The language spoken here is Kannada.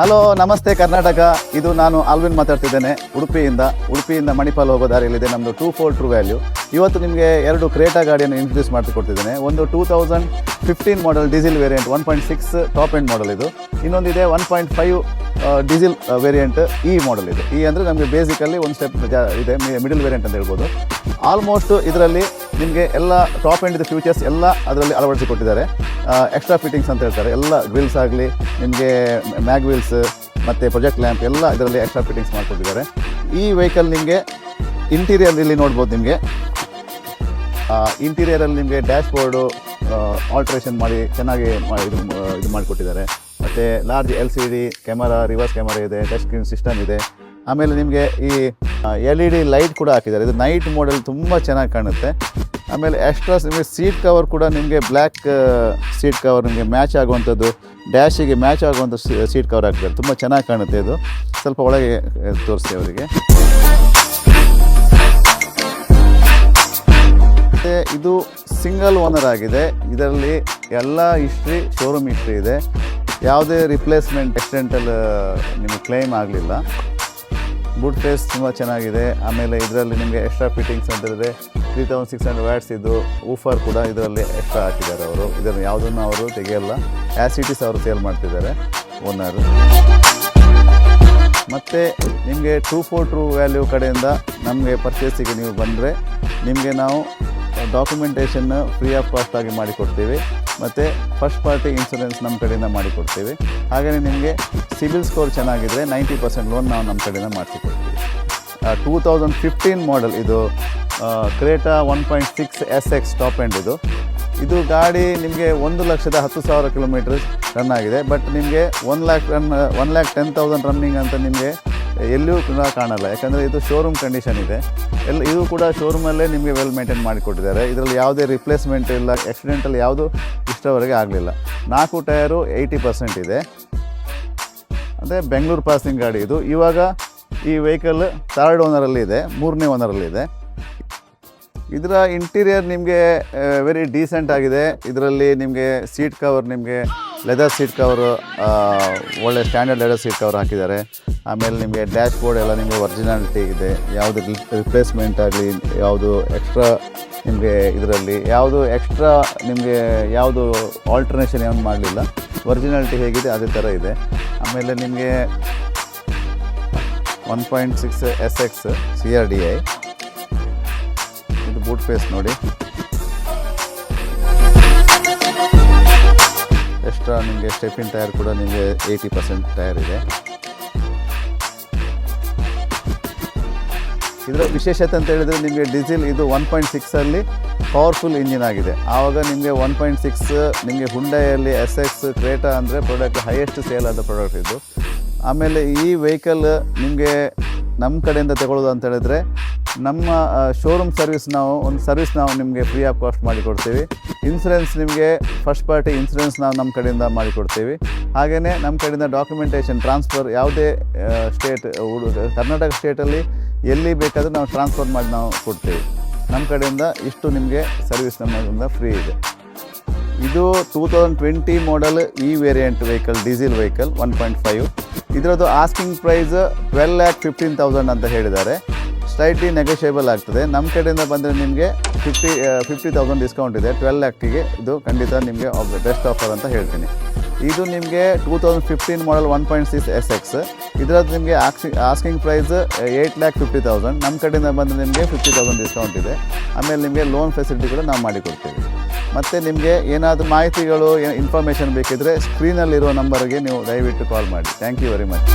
ಹಲೋ ನಮಸ್ತೆ ಕರ್ನಾಟಕ. ಇದು ನಾನು ಆಲ್ವಿನ್ ಮಾತಾಡ್ತಿದ್ದೇನೆ ಉಡುಪಿಯಿಂದ ಮಣಿಪಾಲ್ ಹೋಗೋ ದಾರಿಯಲ್ಲಿದೆ ನಮ್ಮದು 24 ಟ್ರೂ ವ್ಯಾಲ್ಯೂ. ಇವತ್ತು ನಿಮಗೆ 2 ಕ್ರೇಟಾ ಗಾಡಿಯನ್ನು ಇಂಟ್ರೊಡ್ಯೂಸ್ ಮಾಡಿಕೊಡ್ತಿದ್ದೇನೆ. ಒಂದು 2015 model diesel variant 1.6 top end model ಇದು. ಇನ್ನೊಂದಿದೆ 1.5 ಡೀಸೆಲ್ ವೇರಿಯಂಟ್ ಈ ಮಾಡೆಲ್ ಇದು. ಈ ಅಂದರೆ ನಮಗೆ ಬೇಸಿಕಲ್ಲಿ ಒಂದು ಸ್ಟೆಪ್ ಇದೆ, ಮಿಡಲ್ ವೇರಿಯಂಟ್ ಅಂತ ಹೇಳ್ಬೋದು. ಆಲ್ಮೋಸ್ಟ್ ಇದರಲ್ಲಿ ನಿಮಗೆ ಎಲ್ಲ ಟಾಪ್ ಎಂಡ್ ಫ್ಯೂಚರ್ಸ್ ಎಲ್ಲ ಅದರಲ್ಲಿ ಅಳವಡಿಸಿಕೊಟ್ಟಿದ್ದಾರೆ. ಎಕ್ಸ್ಟ್ರಾ ಫಿಟ್ಟಿಂಗ್ಸ್ ಅಂತ ಹೇಳ್ತಾರೆ. ಎಲ್ಲ ಗ್ರಿಲ್ಸ್ ಆಗಲಿ, ನಿಮಗೆ ಮ್ಯಾಗ್ ವೀಲ್ಸ್ ಮತ್ತು ಪ್ರೊಜೆಕ್ಟ್ ಲ್ಯಾಂಪ್ ಎಲ್ಲ ಇದರಲ್ಲಿ ಎಕ್ಸ್ಟ್ರಾ ಫಿಟ್ಟಿಂಗ್ಸ್ ಮಾಡಿಕೊಟ್ಟಿದ್ದಾರೆ. ಈ ವೆಹಿಕಲ್ ನಿಮಗೆ ಇಂಟೀರಿಯರ್ ಇಲ್ಲಿ ನೋಡ್ಬೋದು. ನಿಮಗೆ ಇಂಟೀರಿಯರಲ್ಲಿ ನಿಮಗೆ ಡ್ಯಾಶ್ ಬೋರ್ಡು ಆಲ್ಟ್ರೇಷನ್ ಮಾಡಿ ಚೆನ್ನಾಗಿ ಇದು ಮಾಡಿಕೊಟ್ಟಿದ್ದಾರೆ. ಮತ್ತು large LCD camera, reverse camera ಇದೆ, ಟಚ್ ಸ್ಕ್ರೀನ್ ಸಿಸ್ಟಮ್ ಇದೆ. ಆಮೇಲೆ ನಿಮಗೆ ಈ LED ಲೈಟ್ ಕೂಡ ಹಾಕಿದ್ದಾರೆ. ಇದು ನೈಟ್ ಮೋಡಲ್ ತುಂಬ ಚೆನ್ನಾಗಿ ಕಾಣುತ್ತೆ. ಆಮೇಲೆ ಎಕ್ಸ್ಟ್ರಾ ನಿಮಗೆ ಸೀಟ್ ಕವರ್ ಕೂಡ ನಿಮಗೆ ಬ್ಲ್ಯಾಕ್ ಸೀಟ್ ಕವರ್ ನಿಮಗೆ ಮ್ಯಾಚ್ ಆಗುವಂಥದ್ದು, ಡ್ಯಾಶಿಗೆ ಮ್ಯಾಚ್ ಆಗುವಂಥ ಸೀಟ್ ಕವರ್ ಹಾಕಿದ್ದಾರೆ. ತುಂಬ ಚೆನ್ನಾಗಿ ಕಾಣುತ್ತೆ. ಇದು ಸ್ವಲ್ಪ ಒಳಗೆ ತೋರಿಸಿ ಅವರಿಗೆ. ಮತ್ತು ಇದು ಸಿಂಗಲ್ ಓನರ್ ಆಗಿದೆ. ಇದರಲ್ಲಿ ಎಲ್ಲ ಹಿಸ್ಟ್ರಿ, ಶೋರೂಮ್ ಹಿಸ್ಟ್ರಿ ಇದೆ. ಯಾವುದೇ ರಿಪ್ಲೇಸ್ಮೆಂಟ್ ಎಕ್ಸಿಡೆಂಟಲ್ ನಿಮಗೆ ಕ್ಲೈಮ್ ಆಗಲಿಲ್ಲ. ಬೂಟ್ ಫೇಸ್ ತುಂಬ ಚೆನ್ನಾಗಿದೆ. ಆಮೇಲೆ ಇದರಲ್ಲಿ ನಿಮಗೆ ಎಕ್ಸ್ಟ್ರಾ ಫಿಟ್ಟಿಂಗ್ಸ್ ಅಂತ ಹೇಳಿದ್ರೆ 3600 ವ್ಯಾಟ್ಸ್ ಇದು ಊಫರ್ ಕೂಡ ಇದರಲ್ಲಿ ಎಕ್ಸ್ಟ್ರಾ ಹಾಕಿದ್ದಾರೆ ಅವರು. ಇದನ್ನು ಯಾವುದನ್ನು ಅವರು ತೆಗೆಯಲ್ಲ, ಆ್ಯಸಿಟೀಸ್ ಅವರು ಸೇಲ್ ಮಾಡ್ತಿದ್ದಾರೆ ಓನರು. ಮತ್ತು ನಿಮಗೆ 24 ಟ್ರೂ ವ್ಯಾಲ್ಯೂ ಕಡೆಯಿಂದ ನಮಗೆ ಪರ್ಚೇಸಿಗೆ ನೀವು ಬಂದರೆ ನಿಮಗೆ ನಾವು ಡಾಕ್ಯುಮೆಂಟೇಷನ್ ಫ್ರೀ ಆಫ್ ಕಾಸ್ಟ್ ಆಗಿ ಮಾಡಿಕೊಡ್ತೀವಿ. ಮತ್ತು ಫಸ್ಟ್ ಪಾರ್ಟಿ ಇನ್ಶೂರೆನ್ಸ್ ನಮ್ಮ ಕಡೆಯಿಂದ ಮಾಡಿಕೊಡ್ತೀವಿ. ಹಾಗೆಯೇ ನಿಮಗೆ ಸಿಬಿಲ್ ಸ್ಕೋರ್ ಚೆನ್ನಾಗಿದ್ದರೆ 90% ಲೋನ್ ನಾವು ನಮ್ಮ ಕಡೆಯಿಂದ ಮಾಡಿಸಿಕೊಡ್ತೀವಿ. 2015 ಮಾಡೆಲ್ ಇದು ಕ್ರೇಟಾ 1.6 SX ಟಾಪ್ ಎಂಡ್ ಇದು ಗಾಡಿ ನಿಮಗೆ 1,10,000 ಕಿಲೋಮೀಟರ್ ರನ್ ಆಗಿದೆ. ಬಟ್ ನಿಮಗೆ 1,10,000 ರನ್ನಿಂಗ್ ಅಂತ ನಿಮಗೆ ಎಲ್ಲಿಯೂ ಕೂಡ ಕಾಣಲ್ಲ. ಯಾಕಂದರೆ ಇದು ಶೋರೂಮ್ ಕಂಡೀಷನ್ ಇದೆ. ಇದು ಕೂಡ ಶೋರೂಮಲ್ಲೇ ನಿಮಗೆ ವೆಲ್ ಮೇಂಟೈನ್ ಮಾಡಿಕೊಟ್ಟಿದ್ದಾರೆ. ಇದರಲ್ಲಿ ಯಾವುದೇ ರಿಪ್ಲೇಸ್ಮೆಂಟ್ ಇಲ್ಲ, ಆಕ್ಸಿಡೆಂಟಲ್ಲಿ ಯಾವುದು ಇಷ್ಟವರೆಗೆ ಆಗಲಿಲ್ಲ. 4 ಟಯರು 80% ಇದೆ. ಅದೇ ಬೆಂಗಳೂರು ಪಾಸಿಂಗ್ ಗಾಡಿ ಇದು. ಇವಾಗ ಈ ವೆಹಿಕಲ್ 3rd ಓನರಲ್ಲಿ ಇದೆ, 3ನೇ ಓನರಲ್ಲಿದೆ. ಇದರ ಇಂಟೀರಿಯರ್ ನಿಮಗೆ ವೆರಿ ಡೀಸೆಂಟ್ ಆಗಿದೆ. ಇದರಲ್ಲಿ ನಿಮಗೆ ಸೀಟ್ ಕವರ್ ನಿಮಗೆ ಲೆದರ್ ಸೀಟ್ ಕವರು, ಒಳ್ಳೆ ಸ್ಟ್ಯಾಂಡರ್ಡ್ ಲೆದರ್ ಸೀಟ್ ಕವರ್ ಹಾಕಿದ್ದಾರೆ. ಆಮೇಲೆ ನಿಮಗೆ ಡ್ಯಾಶ್ ಬೋರ್ಡ್ ಎಲ್ಲ ನಿಮಗೆ ಒರಿಜಿನಾಲಿಟಿ ಇದೆ. ಯಾವುದು ರಿಪ್ಲೇಸ್ಮೆಂಟ್ ಆಗಲಿ, ಯಾವುದು ಎಕ್ಸ್ಟ್ರಾ ನಿಮಗೆ ಇದರಲ್ಲಿ ಯಾವುದು ಎಕ್ಸ್ಟ್ರಾ ನಿಮಗೆ ಯಾವುದು ಆಲ್ಟರ್ನೇಷನ್ ಏನು ಮಾಡಲಿಲ್ಲ. ಒರಿಜಿನಾಲಿಟಿ ಹೇಗಿದೆ ಅದೇ ಥರ ಇದೆ. ಆಮೇಲೆ ನಿಮಗೆ 1.6 SX CRDI ಇದು ಬೂಟ್ ಫೇಸ್ ನೋಡಿ. ಎಕ್ಸ್ಟ್ರಾ ನಿಮಗೆ ಸ್ಟೆಪಿನ್ ಟೈರ್ ಕೂಡ ನಿಮಗೆ 80% ಟೈರ್ ಇದೆ. ಇದರ ವಿಶೇಷತೆ ಅಂತ ಹೇಳಿದರೆ ನಿಮಗೆ ಡೀಸೆಲ್ ಇದು 1.6ಅಲ್ಲಿ ಪವರ್ಫುಲ್ ಇಂಜಿನ್ ಆಗಿದೆ. ಆವಾಗ ನಿಮಗೆ 1.6 ನಿಮಗೆ ಹುಂಡೈಯಲ್ಲಿ SX ಕ್ರೇಟಾ ಅಂದರೆ ಪ್ರಾಡಕ್ಟ್ ಹೈಯೆಸ್ಟ್ ಸೇಲ್ ಆದ ಪ್ರಾಡಕ್ಟ್ ಇದು. ಆಮೇಲೆ ಈ ವೆಹಿಕಲ್ ನಿಮಗೆ ನಮ್ಮ ಕಡೆಯಿಂದ ತಗೊಳ್ಳೋದು ಅಂತ ಹೇಳಿದ್ರೆ ನಮ್ಮ ಶೋರೂಮ್ ಸರ್ವಿಸ್ ನಾವು ನಿಮಗೆ ಫ್ರೀ ಆಫ್ ಕಾಸ್ಟ್ ಮಾಡಿಕೊಡ್ತೀವಿ. ಇನ್ಸೂರೆನ್ಸ್ ನಿಮಗೆ ಫಸ್ಟ್ ಪಾರ್ಟಿ ಇನ್ಸೂರೆನ್ಸ್ ನಾವು ನಮ್ಮ ಕಡೆಯಿಂದ ಮಾಡಿಕೊಡ್ತೀವಿ. ಹಾಗೆಯೇ ನಮ್ಮ ಕಡೆಯಿಂದ ಡಾಕ್ಯುಮೆಂಟೇಷನ್ ಟ್ರಾನ್ಸ್ಫರ್ ಯಾವುದೇ ಸ್ಟೇಟ್, ಕರ್ನಾಟಕ ಸ್ಟೇಟಲ್ಲಿ ಎಲ್ಲಿ ಬೇಕಾದರೂ ನಾವು ಟ್ರಾನ್ಸ್ಫರ್ ಮಾಡಿ ನಾವು ಕೊಡ್ತೀವಿ. ನಮ್ಮ ಕಡೆಯಿಂದ ಇಷ್ಟು ನಿಮಗೆ ಸರ್ವಿಸ್ ನಮ್ಮಿಂದ ಫ್ರೀ ಇದೆ. ಇದು 2020 ಮಾಡೆಲ್ ಈ ವೇರಿಯಂಟ್ ವೆಹಿಕಲ್, ಡೀಸೆಲ್ ವೆಹಿಕಲ್ 1.5. ಇದರದ್ದು ಆಸ್ಕಿಂಗ್ ಪ್ರೈಸ್ 12,15,000 ಅಂತ ಹೇಳಿದ್ದಾರೆ. ಸ್ಲೈಟ್ಲಿ ನೆಗೋಷಿಯೇಬಲ್ ಆಗ್ತದೆ. ನಮ್ಮ ಕಡೆಯಿಂದ ಬಂದರೆ ನಿಮಗೆ 50,000 ಡಿಸ್ಕೌಂಟ್ ಇದೆ. 12 lakhಗೆ ಇದು ಖಂಡಿತ ನಿಮಗೆ ಬೆಸ್ಟ್ ಆಫರ್ ಅಂತ ಹೇಳ್ತೀನಿ. ಇದು ನಿಮಗೆ 2015 ಮಾಡೆಲ್ 1.6 SX. ಇದರದ್ದು ನಿಮಗೆ ಆಸ್ಕಿಂಗ್ ಪ್ರೈಸ್ 8,50,000. ನಮ್ಮ ಕಡೆಯಿಂದ ಬಂದರೆ ನಿಮಗೆ 50,000 ಡಿಸ್ಕೌಂಟ್ ಇದೆ. ಆಮೇಲೆ ನಿಮಗೆ ಲೋನ್ ಫೆಸಿಲಿಟಿ ಕೂಡ ನಾವು ಮಾಡಿಕೊಡ್ತೀವಿ. ಮತ್ತು ನಿಮಗೆ ಏನಾದರೂ ಮಾಹಿತಿಗಳು ಇನ್ಫಾರ್ಮೇಷನ್ ಬೇಕಿದ್ದರೆ ಸ್ಕ್ರೀನಲ್ಲಿರೋ ನಂಬರ್ಗೆ ನೀವು ದಯವಿಟ್ಟು ಕಾಲ್ ಮಾಡಿ. Thank you very much.